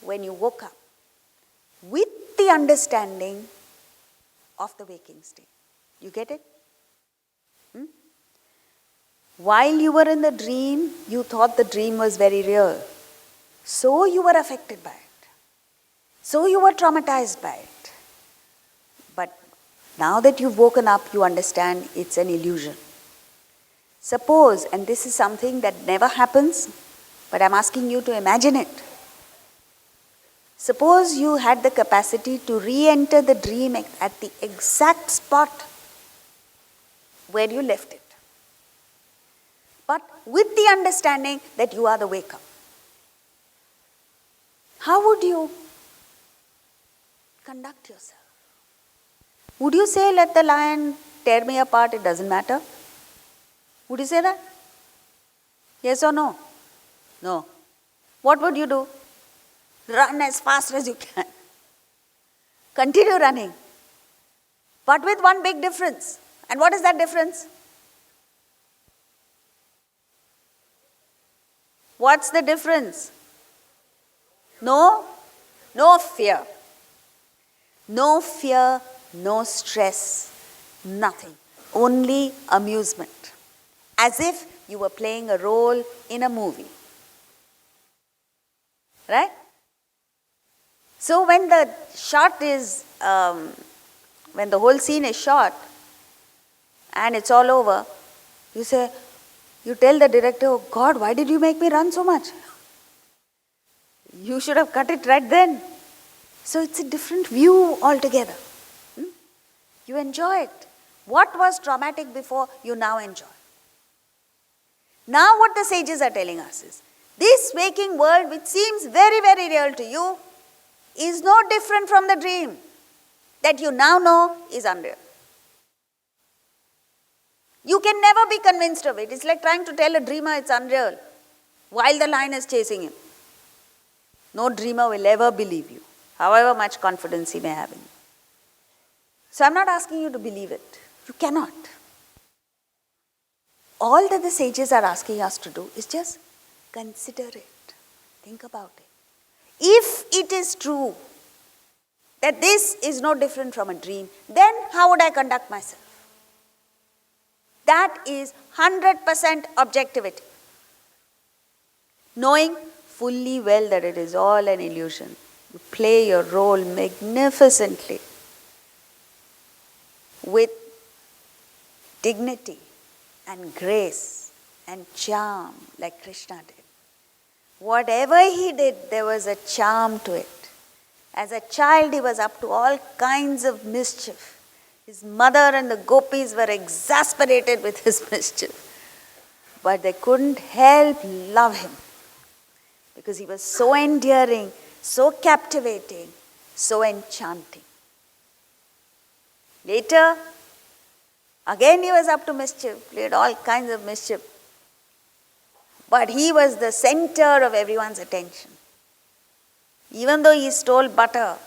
when you woke up with the understanding of the waking state. You get it? While you were in the dream, you thought the dream was very real. So you were affected by it. So you were traumatized by it. But now that you've woken up, you understand it's an illusion. Suppose, and this is something that never happens, but I'm asking you to imagine it. Suppose you had the capacity to re-enter the dream at the exact spot where you left it, but with the understanding that you are the waker. How would you conduct yourself? Would you say, let the lion tear me apart, it doesn't matter? Would you say that? Yes or no? No. What would you do? Run as fast as you can. Continue running. But with one big difference. And what is that difference? What's the difference? No fear. No fear, no stress, nothing. Only amusement. As if you were playing a role in a movie. Right? So when the shot is, when the whole scene is shot and it's all over, you tell the director, oh God, why did you make me run so much? You should have cut it right then. So it's a different view altogether. You enjoy it. What was traumatic before, you now enjoy. Now what the sages are telling us is, this waking world which seems very, very real to you is no different from the dream that you now know is unreal. You can never be convinced of it. It's like trying to tell a dreamer it's unreal while the lion is chasing him. No dreamer will ever believe you, however much confidence he may have in you. So I'm not asking you to believe it. You cannot. All that the sages are asking us to do is just consider it. Think about it. If it is true that this is no different from a dream, then how would I conduct myself? That is 100% objectivity. Knowing fully well that it is all an illusion. You play your role magnificently with dignity and grace and charm like Krishna did. Whatever he did, there was a charm to it. As a child, he was up to all kinds of mischief. His mother and the gopis were exasperated with his mischief. But they couldn't help love him because he was so endearing, so captivating, so enchanting. Later, again he was up to mischief, played all kinds of mischief. But he was the center of everyone's attention. Even though he stole butter,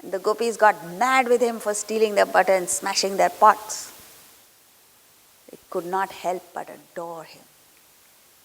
the gopis got mad with him for stealing their butter and smashing their pots. They could not help but adore him.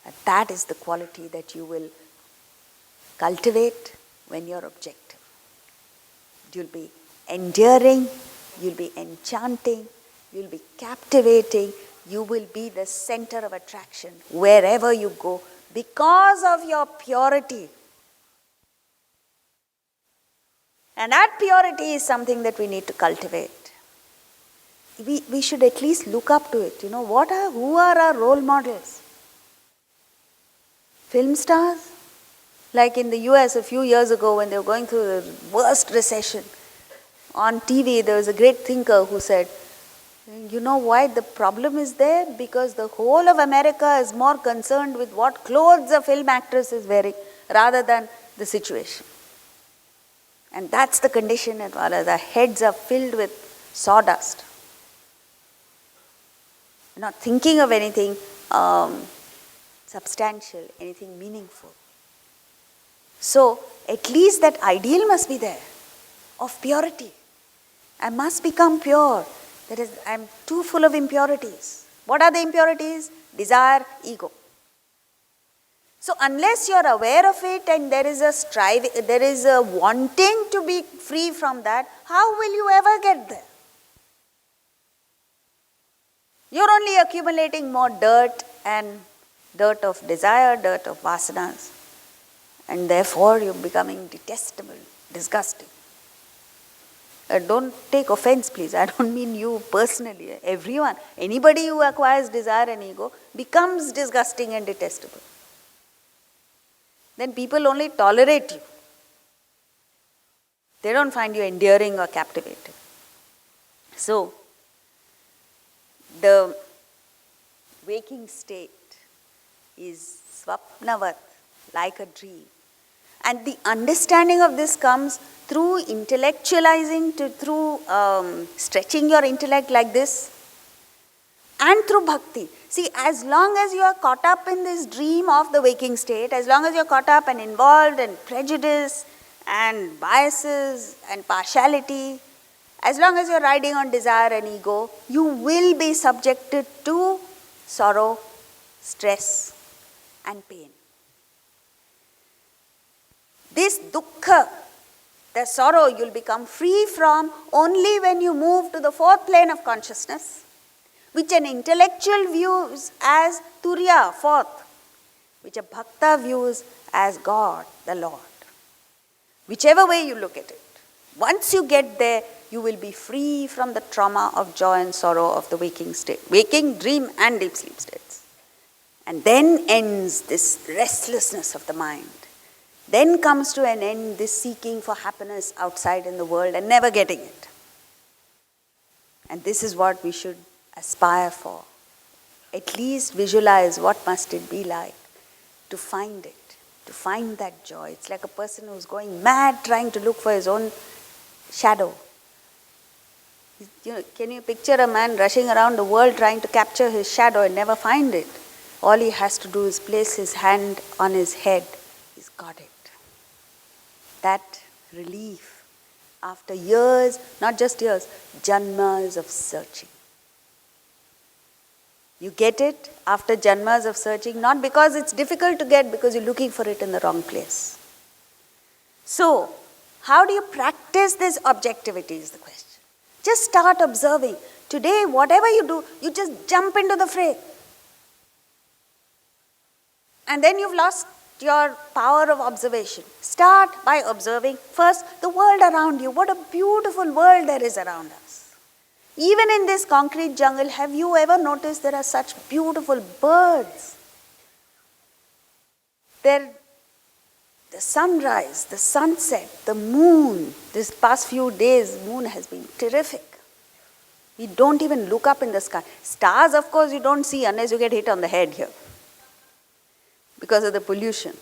And that is the quality that you will cultivate when you're objective. You'll be endearing, you'll be enchanting, you'll be captivating, you will be the center of attraction wherever you go because of your purity. And that purity is something that we need to cultivate. We should at least look up to it. Who are our role models? Film stars? Like in the US a few years ago when they were going through the worst recession, on TV there was a great thinker who said, you know why the problem is there? Because the whole of America is more concerned with what clothes a film actress is wearing rather than the situation. And that's the condition, and their heads are filled with sawdust. Not thinking of anything substantial, anything meaningful. So at least that ideal must be there of purity. I must become pure. That is, I'm too full of impurities. What are the impurities? Desire, ego. So unless you're aware of it and there is a striving, there is a wanting to be free from that, how will you ever get there? You're only accumulating more dirt, and dirt of desire, dirt of vasanas, and therefore you're becoming detestable, disgusting. Don't take offense, please. I don't mean you personally. Everyone, anybody who acquires desire and ego becomes disgusting and detestable. Then people only tolerate you. They don't find you endearing or captivating. So, the waking state is swapnavat, like a dream. And the understanding of this comes through intellectualizing, through stretching your intellect like this, and through bhakti. See, as long as you are caught up in this dream of the waking state, as long as you are caught up and involved in prejudice and biases and partiality, as long as you are riding on desire and ego, you will be subjected to sorrow, stress, and pain. This dukkha, the sorrow, you'll become free from only when you move to the fourth plane of consciousness, which an intellectual views as Turiya, fourth, which a bhakta views as God, the Lord. Whichever way you look at it, once you get there, you will be free from the trauma of joy and sorrow of the waking state, waking, dream, and deep sleep states. And then ends this restlessness of the mind. Then comes to an end this seeking for happiness outside in the world and never getting it. And this is what we should aspire for. At least visualize what must it be like to find it, to find that joy. It's like a person who's going mad trying to look for his own shadow. Can you picture a man rushing around the world trying to capture his shadow and never find it? All he has to do is place his hand on his head. He's got it. That relief after years, not just years, janmas of searching. You get it after janmas of searching, not because it's difficult to get, because you're looking for it in the wrong place. So, how do you practice this objectivity is the question. Just start observing. Today, whatever you do, you just jump into the fray. And then you've lost your power of observation. Start by observing first the world around you. What a beautiful world there is around us. Even in this concrete jungle, have you ever noticed there are such beautiful birds? The sunrise, the sunset, the moon. This past few days, moon has been terrific. We don't even look up in the sky. Stars, of course, you don't see unless you get hit on the head here, because of the pollution.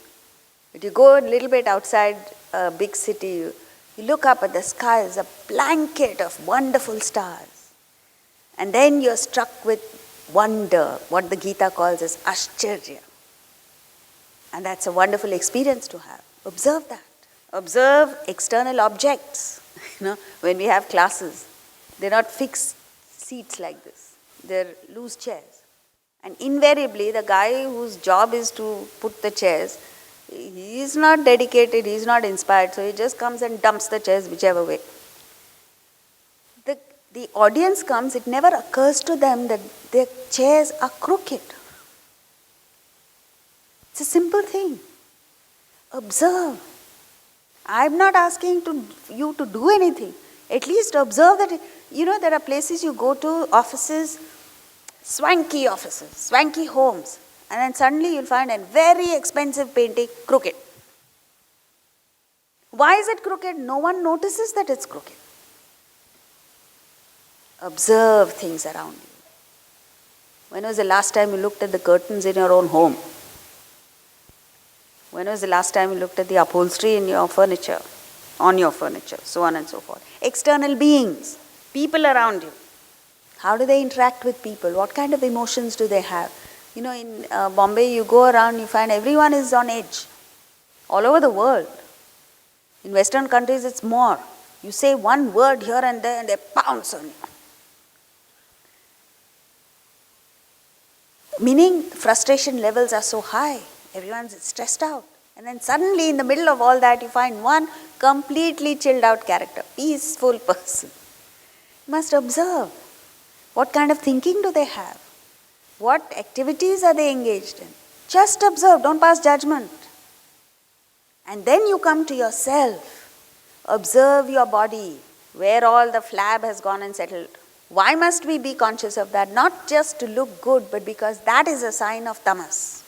But you go a little bit outside a big city, you look up at the sky, it's a blanket of wonderful stars. And then you're struck with wonder, what the Gita calls as ashcharya. And that's a wonderful experience to have. Observe that. Observe external objects. When we have classes, they're not fixed seats like this. They're loose chairs. And invariably, the guy whose job is to put the chairs, he is not dedicated, he is not inspired, so he just comes and dumps the chairs whichever way. The audience comes, it never occurs to them that their chairs are crooked. It's a simple thing. Observe. I'm not asking you to do anything. At least observe that, there are places you go to, offices, swanky homes, and then suddenly you'll find a very expensive painting crooked. Why is it crooked? No one notices that it's crooked. Observe things around you. When was the last time you looked at the curtains in your own home? When was the last time you looked at the upholstery in your furniture, on your furniture, so on and so forth? External beings, people around you. How do they interact with people? What kind of emotions do they have? In Bombay, you go around, you find everyone is on edge. All over the world. In Western countries, it's more. You say one word here and there and they pounce on you. Meaning, frustration levels are so high. everyone's stressed out. And then suddenly in the middle of all that you find one completely chilled out character, peaceful person. You must observe. What kind of thinking do they have? What activities are they engaged in? Just observe, don't pass judgment. And then you come to yourself. Observe your body, where all the flab has gone and settled. Why must we be conscious of that? Not just to look good, but because that is a sign of tamas.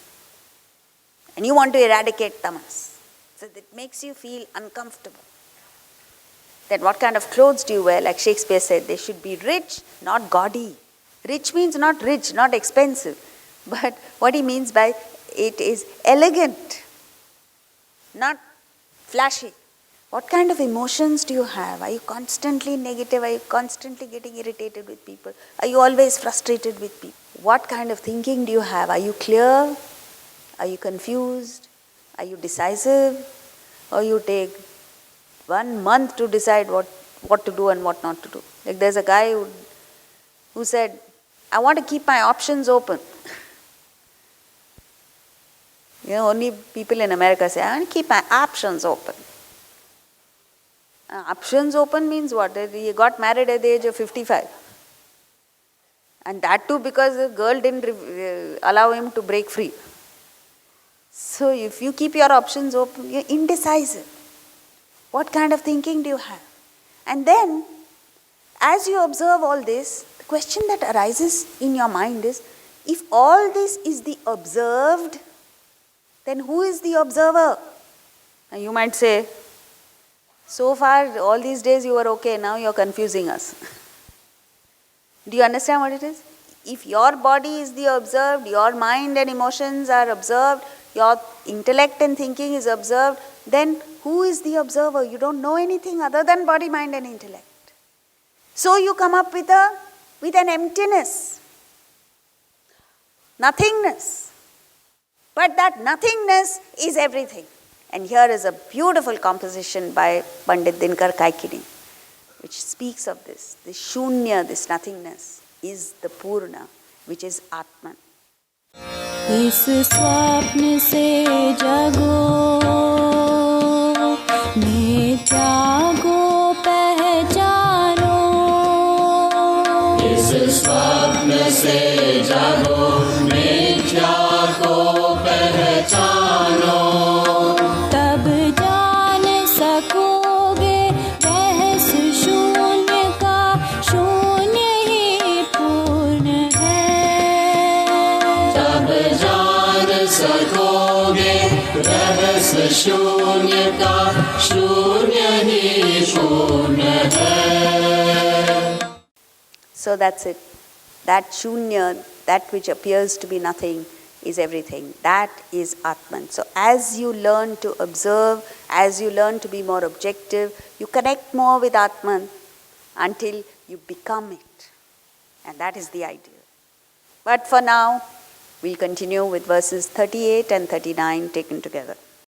And you want to eradicate tamas. So that makes you feel uncomfortable. Then what kind of clothes do you wear? Like Shakespeare said, they should be rich, not gaudy. Rich means not rich, not expensive. But what he means by it is elegant, not flashy. What kind of emotions do you have? Are you constantly negative? Are you constantly getting irritated with people? Are you always frustrated with people? What kind of thinking do you have? Are you clear? Are you confused? Are you decisive? Or you take 1 month to decide what to do and what not to do? Like there's a guy who said, I want to keep my options open. Only people in America say, I want to keep my options open. Options open means what? He got married at the age of 55. And that too because the girl didn't allow him to break free. So if you keep your options open, you're indecisive. What kind of thinking do you have? And then, as you observe all this, the question that arises in your mind is, if all this is the observed, then who is the observer? And you might say, so far, all these days you were okay, now you're confusing us. Do you understand what it is? If your body is the observed, your mind and emotions are observed, your intellect and thinking is observed, then who is the observer? You don't know anything other than body, mind and intellect. So you come up with an emptiness, nothingness. But that nothingness is everything. And here is a beautiful composition by Pandit Dinkar Kaikini, which speaks of this. This shunya, this nothingness, is the Purna, which is Atman. इस स्वप्न से जगो मिथ्या को पहचानो इस स्वप्न से जगो मिथ्या को पहचानो तब जान सकोगे रहस्य शून्य का शून्य ही पूर्ण है तब जान सकोगे रहस्य शून्य का शून्य ही पूर्ण है. So that's it. That shunya, that which appears to be nothing, is everything. That is Atman. So as you learn to observe, as you learn to be more objective, you connect more with Atman until you become it. And that is the ideal. But for now, we'll continue with verses 38 and 39 taken together.